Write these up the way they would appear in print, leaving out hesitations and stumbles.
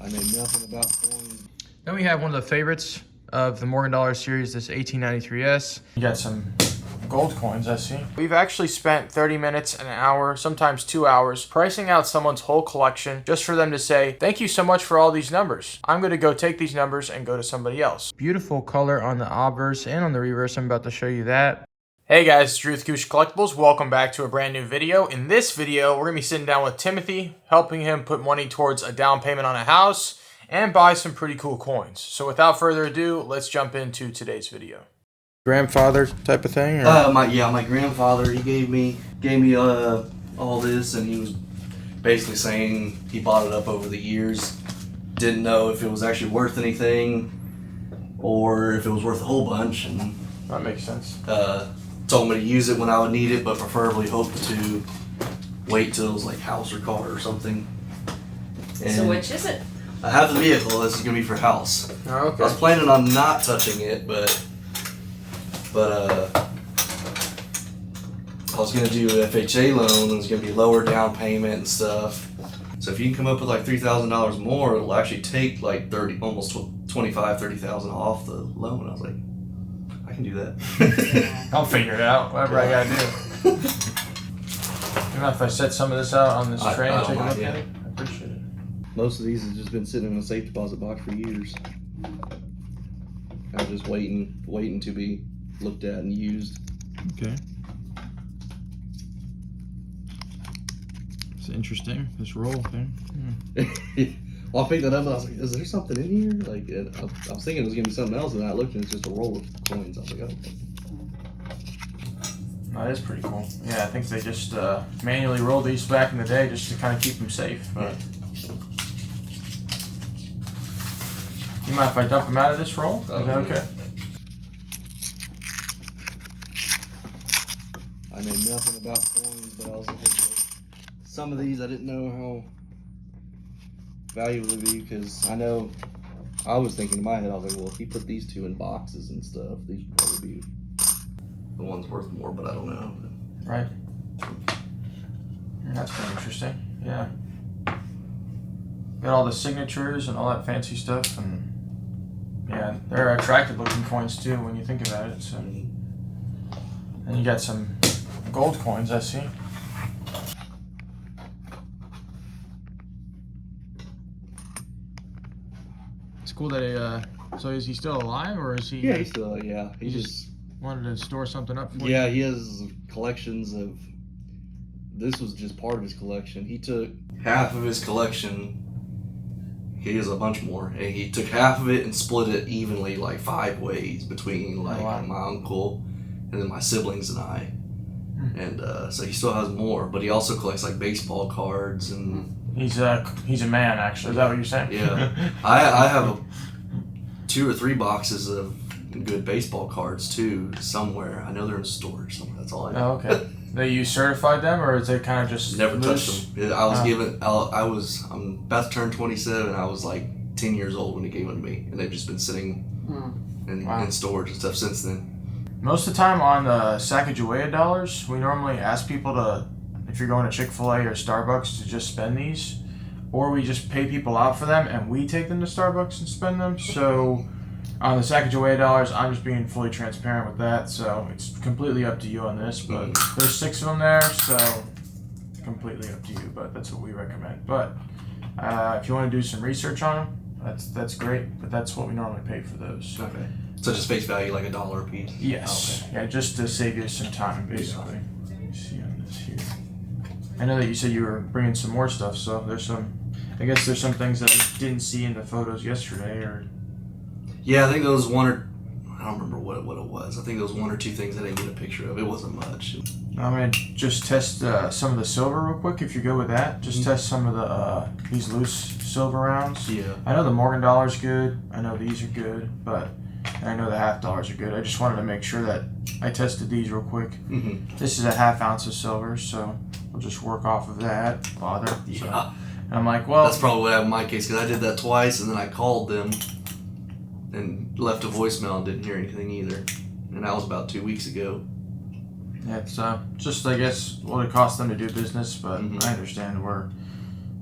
I know nothing about coins. Then we have one of the favorites of the Morgan Dollar series, this 1893S. You got some gold coins, I see. We've actually spent 30 minutes, an hour, sometimes 2 hours, pricing out someone's whole collection just for them to say, thank you so much for all these numbers. I'm going to go take these numbers and go to somebody else. Beautiful color on the obverse and on the reverse. I'm about to show you that. Hey guys, it's Drew with Goosh Collectibles. Welcome back to a brand new video. In this video, we're going to be sitting down with Timothy, helping him put money towards a down payment on a house and buy some pretty cool coins. So without further ado, let's jump into today's video. Grandfather type of thing? Or? My grandfather, he gave me all this, and he was basically saying he bought it up over the years. Didn't know if it was actually worth anything or if it was worth a whole bunch, and That makes sense. told me to use it when I would need it, but preferably hoped to wait till it was like house or car or something. And so which is it? I have the vehicle. This is gonna be for house. Oh, okay. I was planning on not touching it, but I was gonna do an FHA loan. It was gonna be lower down payment and stuff. So if you can come up with like $3,000 more, it'll actually take like 30, almost 25, 30,000 off the loan. I was like, I can do that. I'll figure it out, whatever I gotta do. You know, if I set some of this out on this tray and take a look at it, I appreciate it. Most of these have just been sitting in a safe deposit box for years. Kind of just waiting to be looked at and used. Okay. It's interesting, this roll thing. Well, I picked that up and I was like, is there something in here? Like, I was thinking it was going to be something else, and then I looked and it's just a roll of coins. I was like, oh. That is pretty cool. Yeah, I think they just manually rolled these back in the day just to kind of keep them safe. But you mind if I dump them out of this roll? Is that okay? I know nothing about coins, but I was looking at some of these. I didn't know how valuable it would be, because I know I was thinking in my head, I was like, well, if he put these two in boxes and stuff, these would probably be the ones worth more, but I don't know. Right. That's pretty interesting. Yeah. Got all the signatures and all that fancy stuff, and yeah, they're attractive looking coins too when you think about it. So, and you got some gold coins, I see. It's cool that so is he still alive, or is he? Yeah, he's still, yeah. He just wanted to store something up for Yeah, you? he has collections of, this was just part of his collection. He took half of his collection. He has a bunch more, and he took half of it and split it evenly, like 5 ways between like my uncle and then my siblings and I. And so he still has more, but he also collects like baseball cards and. He's a man, actually. Is that what you're saying? Yeah, I have 2 or 3 boxes of good baseball cards too somewhere. I know they're in storage somewhere. That's all I know. Oh, okay. You certified them, or is it kind of just never loose? touched them. I was given. I'm about to turn 27. I was like 10 years old when he gave them to me, and they've just been sitting in storage and stuff since then. Most of the time on the Sacagawea dollars, we normally ask people to, if you're going to Chick-fil-A or Starbucks, to just spend these, or we just pay people out for them and we take them to Starbucks and spend them. So on the Sacagawea dollars, I'm just being fully transparent with that, so it's completely up to you on this, but there's 6 of them there, so completely up to you, but that's what we recommend. But if you want to do some research on them, that's great, but that's what we normally pay for those. Okay. So just face value, like $1 a piece? Yes. Okay. Yeah, just to save you some time, basically. Let me see on this here. I know that you said you were bringing some more stuff, so there's I guess there's some things that I didn't see in the photos yesterday, or... Yeah, I think there was I don't remember what it was. I think there was 1 or 2 things I didn't get a picture of. It wasn't much. I'm going to just test some of the silver real quick, if you're good with that. Just test some of the these loose silver rounds. Yeah. I know the Morgan dollar's good. I know these are good, but I know the half dollars are good. I just wanted to make sure that I tested these real quick. This is a ½ ounce of silver, so we'll just work off of that. Bother. Yeah. So, and I'm like, well... That's probably what happened in my case, because I did that twice, and then I called them and left a voicemail and didn't hear anything either. And that was about 2 weeks ago. Yeah, it's just, I guess, what it costs them to do business, but I understand where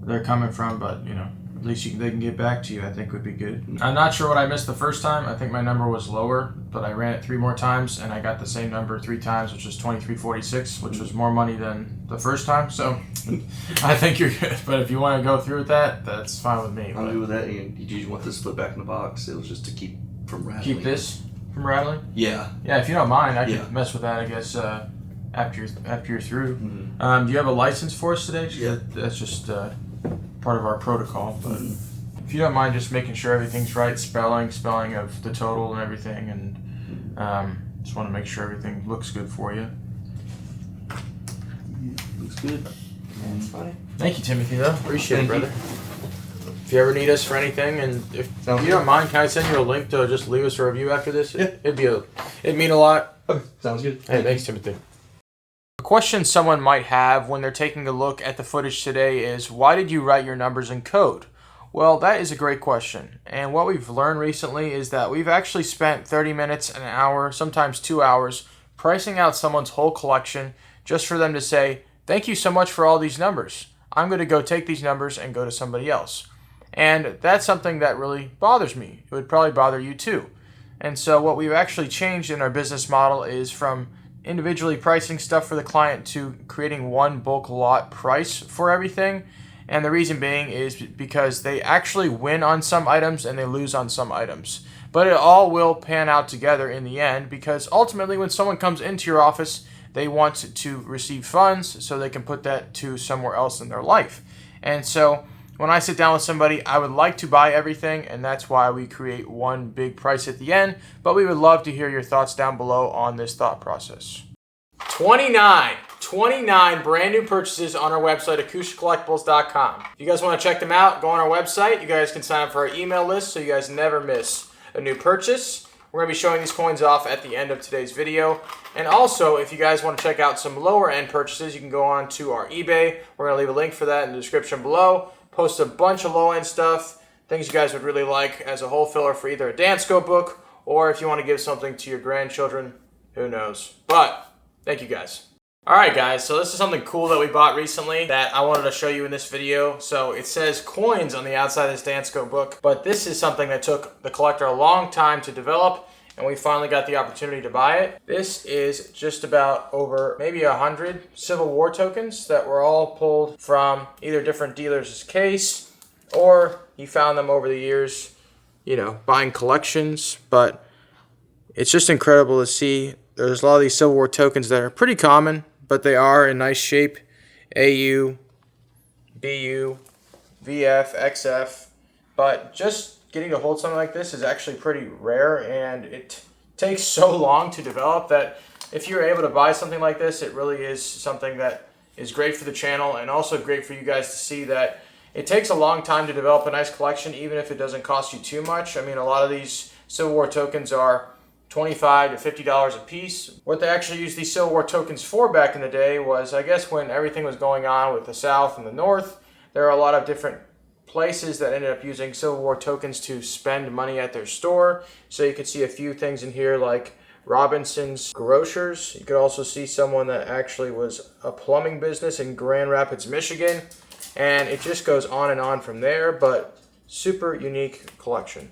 they're coming from, but, you know, at least they can get back to you, I think would be good. I'm not sure what I missed the first time. I think my number was lower, but I ran it 3 more times and I got the same number 3 times, which was 2346, which was more money than the first time. So I think you're good. But if you want to go through with that, that's fine with me. I'm good with that. And did you want this split back in the box? It was just to keep from rattling. Keep this from rattling? Yeah. Yeah, if you don't mind, I could mess with that, I guess, after you're through. Mm-hmm. Do you have a license for us today? Yeah. That's just part of our protocol, but if you don't mind just making sure everything's right, spelling of the total and everything, and just want to make sure everything looks good for you. Looks good. That's fine. Thank you, Timothy, though. Appreciate it, brother. If you ever need us for anything, and if you don't mind, can I send you a link to just leave us a review after this? Yeah. It'd mean a lot. Okay, sounds good. Hey, thanks, Timothy. A question someone might have when they're taking a look at the footage today is, why did you write your numbers in code? Well, that is a great question. And what we've learned recently is that we've actually spent 30 minutes, an hour, sometimes 2 hours, pricing out someone's whole collection just for them to say, thank you so much for all these numbers. I'm going to go take these numbers and go to somebody else. And that's something that really bothers me. It would probably bother you too. And so what we've actually changed in our business model is from individually pricing stuff for the client to creating one bulk lot price for everything. And the reason being is because they actually win on some items and they lose on some items. But it all will pan out together in the end, because ultimately when someone comes into your office, they want to receive funds so they can put that to somewhere else in their life. And so when I sit down with somebody, I would like to buy everything, and that's why we create one big price at the end. But we would love to hear your thoughts down below on this thought process. 29 brand new purchases on our website, acousticcollectibles.com. If you guys want to check them out, go on our website. You guys can sign up for our email list so you guys never miss a new purchase. We're going to be showing these coins off at the end of today's video. And also, if you guys want to check out some lower end purchases, you can go on to our eBay. We're going to leave a link for that in the description below. Post a bunch of low end stuff, things you guys would really like as a whole filler for either a Dansko book, or if you want to give something to your grandchildren, who knows. But thank you guys. Alright guys, so this is something cool that we bought recently that I wanted to show you in this video. So it says coins on the outside of this Dansko book, but this is something that took the collector a long time to develop, and we finally got the opportunity to buy it. This is just about over maybe 100 Civil War tokens that were all pulled from either different dealers' case, or he found them over the years, you know, buying collections. But it's just incredible to see. There's a lot of these Civil War tokens that are pretty common, but they are in nice shape. AU, BU, VF, XF. But just getting to hold something like this is actually pretty rare, and it takes so long to develop that if you're able to buy something like this, it really is something that is great for the channel, and also great for you guys to see that it takes a long time to develop a nice collection, even if it doesn't cost you too much. I mean, a lot of these Civil War tokens are $25 to $50 a piece. What they actually used these Civil War tokens for back in the day was, I guess when everything was going on with the South and the North, there are a lot of different places that ended up using Civil War tokens to spend money at their store. So you could see a few things in here like Robinson's Grocers. You could also see someone that actually was a plumbing business in Grand Rapids, Michigan. And it just goes on and on from there, but super unique collection.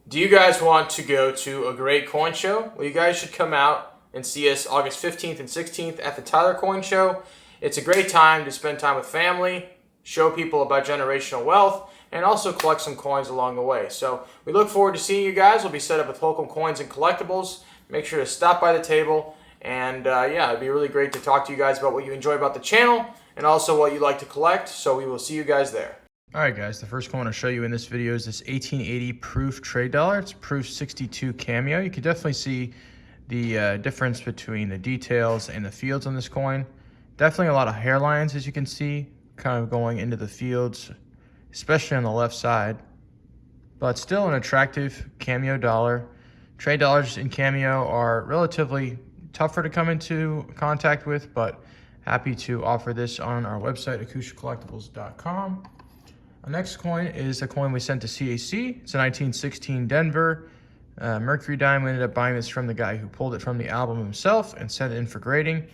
Do you guys want to go to a great coin show? Well, you guys should come out and see us August 15th and 16th at the Tyler Coin Show. It's a great time to spend time with family, show people about generational wealth, and also collect some coins along the way. So we look forward to seeing you guys. We'll be set up with Holcomb Coins and Collectibles. Make sure to stop by the table. And yeah, it'd be really great to talk to you guys about what you enjoy about the channel and also what you like to collect. So we will see you guys there. Alright guys, the first one I want to show you in this video is this 1880 proof trade dollar. It's proof 62 cameo. You can definitely see the difference between the details and the fields on this coin. Definitely a lot of hairlines, as you can see, kind of going into the fields, especially on the left side. But still an attractive cameo dollar. Trade dollars in cameo are relatively tougher to come into contact with, but happy to offer this on our website, acousticcollectibles.com. Our next coin is a coin we sent to CAC. It's a 1916 Denver Mercury dime. We ended up buying this from the guy who pulled it from the album himself and sent it in for grading.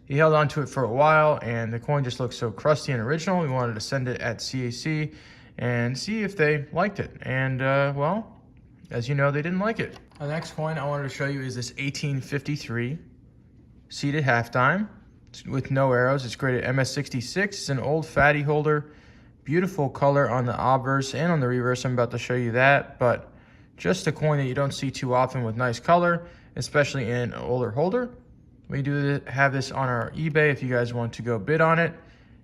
He held on to it for a while, and the coin just looked so crusty and original. We wanted to send it at CAC and see if they liked it. And well, as you know, they didn't like it. The next coin I wanted to show you is this 1853 seated half-dime with no arrows. It's graded MS66. It's an old fatty holder. Beautiful color on the obverse and on the reverse. I'm about to show you that, but just a coin that you don't see too often with nice color, especially in an older holder. We do have this on our eBay if you guys want to go bid on it.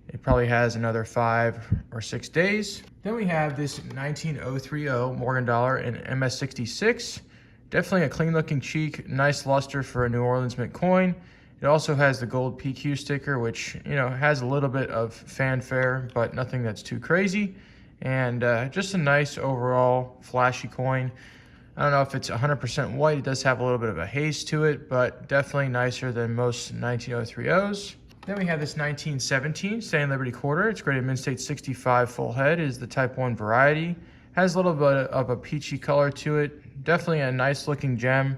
It probably has another 5 or 6 days. Then we have this 19030 Morgan dollar in MS66. Definitely a clean looking cheek, nice luster for a New Orleans Mint coin. It also has the gold PQ sticker, which, you know, has a little bit of fanfare, but nothing that's too crazy. And just a nice overall flashy coin. I don't know if it's 100% white. It does have a little bit of a haze to it, but definitely nicer than most 19030s. Then we have this 1917 Stand Liberty quarter. It's graded Mint State 65 full head. It is the Type 1 variety. Has a little bit of a peachy color to it. Definitely a nice looking gem.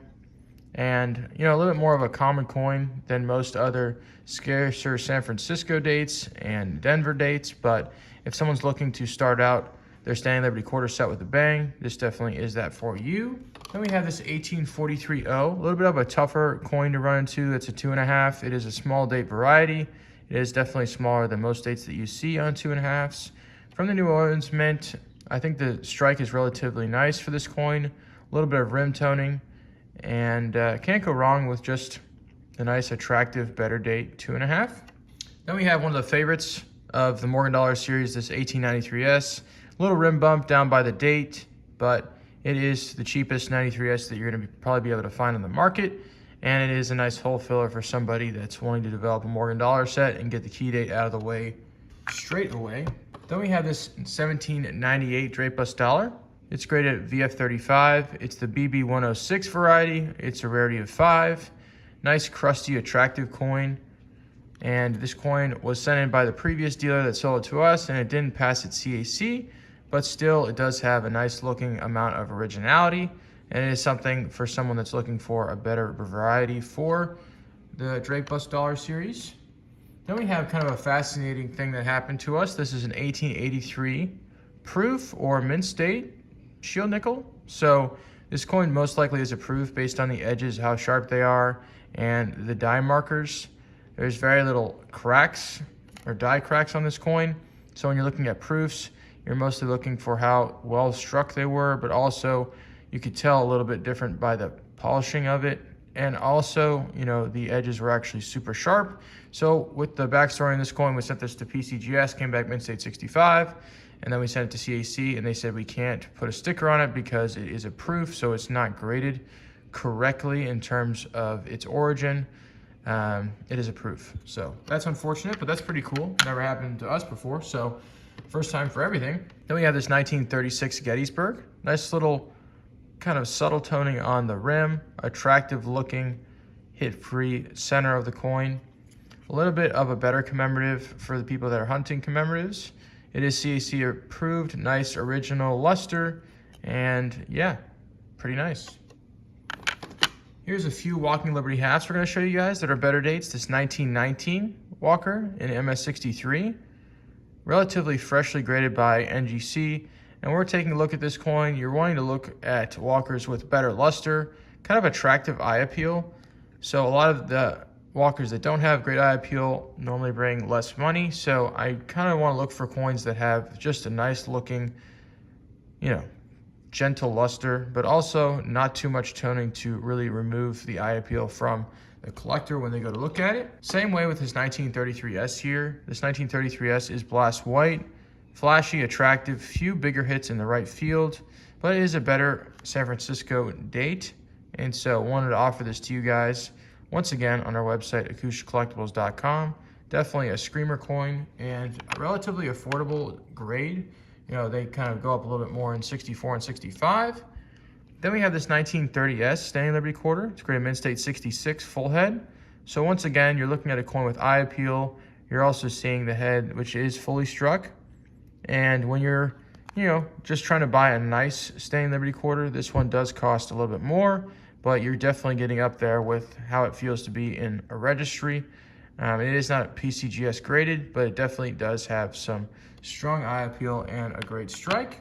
And, you know, a little bit more of a common coin than most other scarcer San Francisco dates and Denver dates. But if someone's looking to start out their Standing Liberty quarter set with a bang, this definitely is that for you. Then we have this 18430, a little bit of a tougher coin to run into. It's a 2.5. It is a small date variety. It is definitely smaller than most dates that you see on 2.5s. From the New Orleans Mint, I think the strike is relatively nice for this coin. A little bit of rim toning. And can't go wrong with just a nice, attractive, better date 2.5. Then we have one of the favorites of the Morgan Dollar series, this 1893S. A little rim bump down by the date, but it is the cheapest 93S that you're going to probably be able to find on the market. And it is a nice hole filler for somebody that's wanting to develop a Morgan Dollar set and get the key date out of the way straight away. Then we have this 1798 Drape Bust dollar. It's graded VF35. It's the BB106 variety. It's a rarity of 5. Nice, crusty, attractive coin. And this coin was sent in by the previous dealer that sold it to us, and it didn't pass its CAC, but still it does have a nice looking amount of originality, and it is something for someone that's looking for a better variety for the Drape Bust dollar series. Then we have kind of a fascinating thing that happened to us. This is an 1883 proof or mint state shield nickel. So this coin most likely is a proof based on the edges, how sharp they are, and the die markers. There's very little cracks or die cracks on this coin. So when you're looking at proofs, you're mostly looking for how well struck they were, but also you could tell a little bit different by the polishing of it. And also, you know, the edges were actually super sharp. So with the backstory on this coin, we sent this to PCGS, came back Mint State 65. And then we sent it to CAC, and they said we can't put a sticker on it because it is a proof, so it's not graded correctly in terms of its origin. It is a proof. So that's unfortunate, but that's pretty cool. Never happened to us before, so first time for everything. Then we have this 1936 Gettysburg. Nice little kind of subtle toning on the rim, attractive looking, hit-free center of the coin. A little bit of a better commemorative for the people that are hunting commemoratives. It is CAC approved, nice original luster, and yeah, pretty nice. Here's a few Walking Liberty hats we're going to show you guys that are better dates. This 1919 Walker in MS63, relatively freshly graded by NGC, and we're taking a look at this coin. You're wanting to look at Walkers with better luster, kind of attractive eye appeal. So a lot of the Walkers that don't have great eye appeal normally bring less money, so I kind of want to look for coins that have just a nice looking, you know, gentle luster, but also not too much toning to really remove the eye appeal from the collector when they go to look at it. Same way with this 1933S here. This 1933S is blast white, flashy, attractive, few bigger hits in the right field, but it is a better San Francisco date, and so wanted to offer this to you guys. Once again, on our website, acoushacollectibles.com. Definitely a screamer coin and a relatively affordable grade. You know, they kind of go up a little bit more in 64 and 65. Then we have this 1930S Standing Liberty quarter. It's graded Mint State 66 full head. So once again, you're looking at a coin with eye appeal. You're also seeing the head, which is fully struck. And when you're, you know, just trying to buy a nice Standing Liberty quarter, this one does cost a little bit more, but you're definitely getting up there with how it feels to be in a registry. It is not PCGS graded, but it definitely does have some strong eye appeal and a great strike.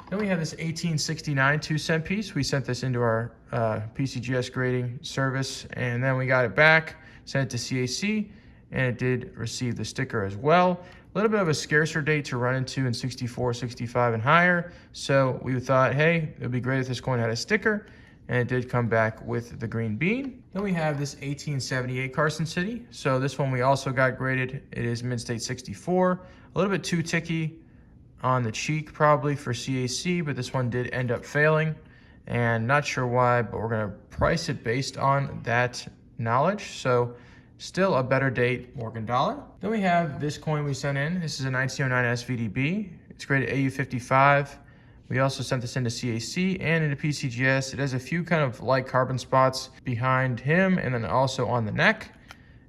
Then we have this 1869 2-cent piece. We sent this into our PCGS grading service, and then we got it back, sent it to CAC, and it did receive the sticker as well. A little bit of a scarcer date to run into in 64, 65, and higher. So we thought, hey, it would be great if this coin had a sticker, and it did come back with the green bean. Then we have this 1878 Carson City. So this one we also got graded. It is mint state 64. A little bit too ticky on the cheek probably for CAC, but this one did end up failing. And not sure why, but we're gonna price it based on that knowledge. So still a better date, Morgan dollar. Then we have this coin we sent in. This is a 1909 SVDB. It's graded AU55. We also sent this into CAC and into PCGS. It has a few kind of light carbon spots behind him and then also on the neck.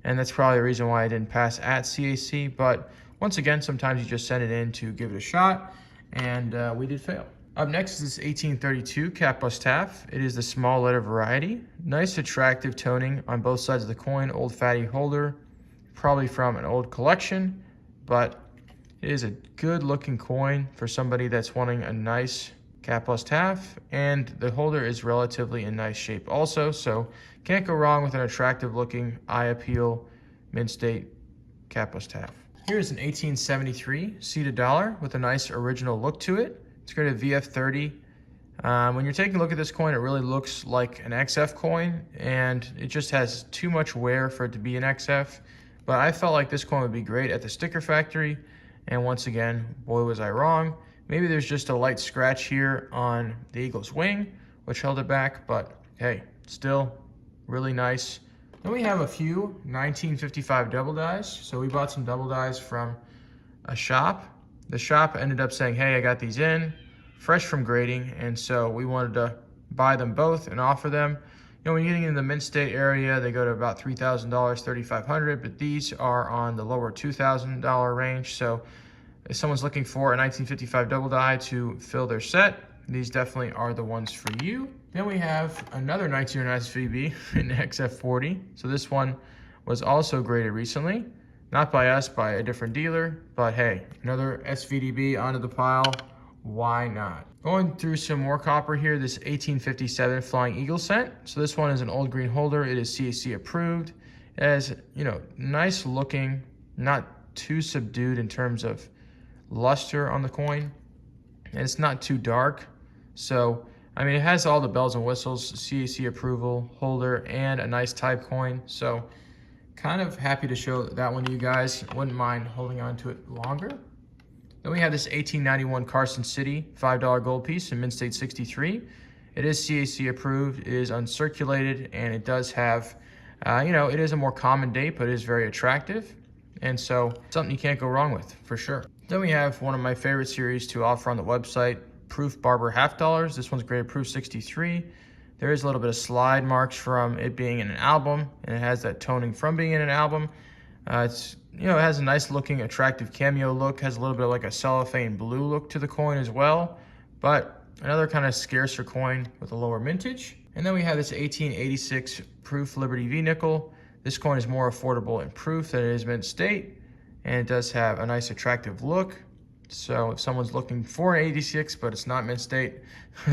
And that's probably the reason why I didn't pass at CAC. But once again, sometimes you just send it in to give it a shot, and we did fail. Up next is this 1832 Cap Bust Half. It is the small letter variety. Nice attractive toning on both sides of the coin. Old fatty holder, probably from an old collection, but it is a good looking coin for somebody that's wanting a nice Cap Bust Half, and the holder is relatively in nice shape also, so can't go wrong with an attractive looking eye appeal mint state Cap Bust Half. Here's an 1873 seated dollar with a nice original look to it. It's graded VF30. When you're taking a look at this coin, it really looks like an XF coin, and it just has too much wear for it to be an XF. But I felt like this coin would be great at the sticker factory, and once again, boy was I wrong. Maybe there's just a light scratch here on the Eagle's wing, which held it back, but hey, still really nice. Then we have a few 1955 double dies. So we bought some double dies from a shop. The shop ended up saying, hey, I got these in, fresh from grading, and so we wanted to buy them both and offer them. You know, when you're getting in the mint state area, they go to about $3,000, $3,500, but these are on the lower $2,000 range. So if someone's looking for a 1955 double die to fill their set, these definitely are the ones for you. Then we have another 1909 SVB in XF40. So this one was also graded recently. Not by us, by a different dealer, but hey, another SVDB onto the pile, why not? Going through some more copper here, this 1857 Flying Eagle scent. So this one is an old green holder. It is CAC approved. It has, you know, nice looking, not too subdued in terms of luster on the coin. And it's not too dark. So, I mean, it has all the bells and whistles, CAC approval, holder, and a nice type coin. So, kind of happy to show that one to you guys. Wouldn't mind holding on to it longer. Then we have this 1891 Carson City $5 gold piece in mint state 63. It is CAC approved, it is uncirculated, and it does have, you know, it is a more common date, but it is very attractive. And so, something you can't go wrong with, for sure. Then we have one of my favorite series to offer on the website, Proof Barber half dollars. This one's graded Proof 63. There is a little bit of slide marks from it being in an album, and it has that toning from being in an album. It's, you know, it has a nice looking, attractive cameo look, has a little bit of like a cellophane blue look to the coin as well, but another kind of scarcer coin with a lower mintage. And then we have this 1886 Proof Liberty V nickel. This coin is more affordable in proof than it is mint state, and it does have a nice attractive look. So if someone's looking for an 86 but it's not mint state,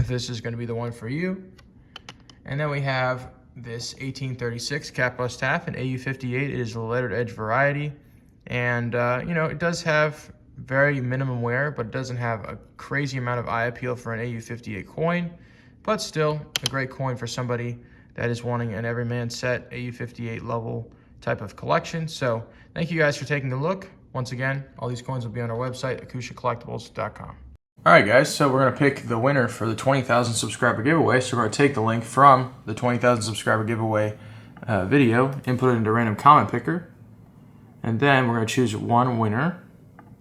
this is going to be the one for you. And then we have this 1836 Cap Bust Half in AU58. It is a lettered edge variety, and you know, it does have very minimum wear, but it doesn't have a crazy amount of eye appeal for an AU58 coin, but still a great coin for somebody that is wanting an everyman set AU58 level type of collection. So thank you guys for taking a look. Once again, all these coins will be on our website, akushacollectibles.com. All right, guys, so we're going to pick the winner for the 20,000 subscriber giveaway. So we're going to take the link from the 20,000 subscriber giveaway video, input it into random comment picker, and then we're going to choose one winner.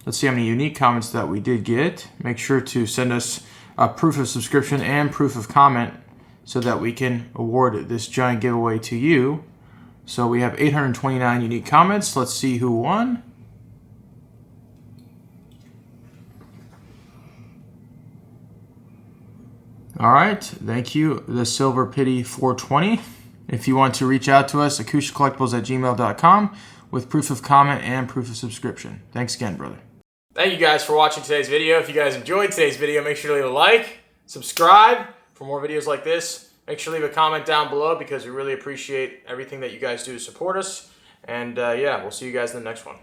Let's see how many unique comments that we did get. Make sure to send us a proof of subscription and proof of comment so that we can award this giant giveaway to you. So we have 829 unique comments. Let's see who won. All right, thank you, the Silver Pity 420. If you want to reach out to us, acousticcollectibles@gmail.com with proof of comment and proof of subscription. Thanks again, brother. Thank you guys for watching today's video. If you guys enjoyed today's video, make sure to leave a like, subscribe for more videos like this. Make sure to leave a comment down below because we really appreciate everything that you guys do to support us. And yeah, we'll see you guys in the next one.